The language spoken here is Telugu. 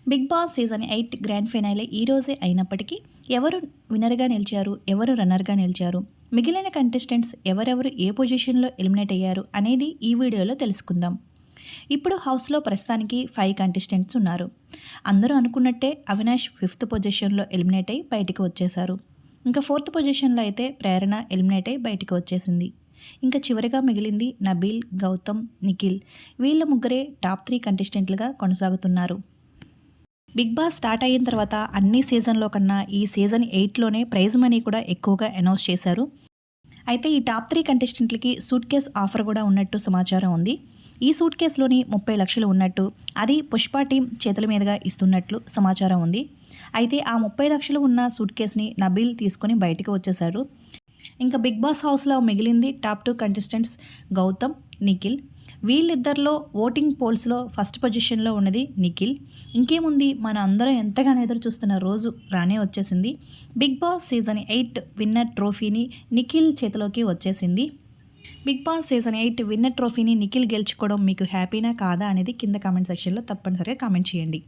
Big Boss season 8 grand finale ఈ రోజే అయినప్పటికీ ఎవరు విన్నర్గా నిలిచారు, ఎవరు రన్నర్గా నిలిచారు, మిగిలిన కంటెస్టెంట్స్ ఎవరెవరు ఏ పొజిషన్లో ఎలిమినేట్ అయ్యారు అనేది ఈ వీడియోలో తెలుసుకుందాం. ఇప్పుడు హౌస్లో ప్రస్తుతానికి 5 కంటెస్టెంట్స్ ఉన్నారు. అందరూ అనుకున్నట్టే అవినాష్ 5th పొజిషన్లో ఎలిమినేట్ అయ్యి బయటికి వచ్చేశారు. ఇంకా 4th పొజిషన్లో అయితే ప్రేరణ ఎలిమినేట్ అయ్యి బయటికి వచ్చేసింది. ఇంకా చివరిగా మిగిలింది నబీల్, గౌతమ్, నిఖిల్. వీళ్ళ ముగ్గురే టాప్ 3 కంటెస్టెంట్లుగా కొనసాగుతున్నారు. బిగ్ బాస్ స్టార్ట్ అయిన తర్వాత అన్ని సీజన్లో కన్నా ఈ సీజన్ 8లోనే ప్రైజ్ మనీ కూడా ఎక్కువగా అనౌన్స్ చేశారు. అయితే ఈ టాప్ 3 కంటెస్టెంట్లకి సూట్ కేస్ ఆఫర్ కూడా ఉన్నట్టు సమాచారం ఉంది. ఈ సూట్ కేసులోని 30 లక్షలు ఉన్నట్టు, అది పుష్ప టీం చేతుల మీదుగా ఇస్తున్నట్లు సమాచారం ఉంది. అయితే ఆ 30 లక్షలు ఉన్న సూట్ కేసుని నబీల్ తీసుకొని బయటికి వచ్చేశారు. ఇంకా బిగ్ బాస్ హౌస్లో మిగిలింది టాప్ 2 కంటెస్టెంట్స్ గౌతమ్, నిఖిల్. వీళ్ళిద్దరిలో ఓటింగ్ పోల్స్లో ఫస్ట్ పొజిషన్లో ఉన్నది నిఖిల్. ఇంకేముంది, మన అందరం ఎంతగానో ఎదురు చూస్తున్న రోజు రానే వచ్చేసింది. బిగ్ బాస్ సీజన్ 8 విన్నర్ ట్రోఫీని నిఖిల్ చేతిలోకి వచ్చేసింది. బిగ్ బాస్ సీజన్ 8 విన్నర్ ట్రోఫీని నిఖిల్ గెలుచుకోవడం మీకు హ్యాపీనా కాదా అనేది కింద కామెంట్ సెక్షన్లో తప్పనిసరిగా కామెంట్ చేయండి.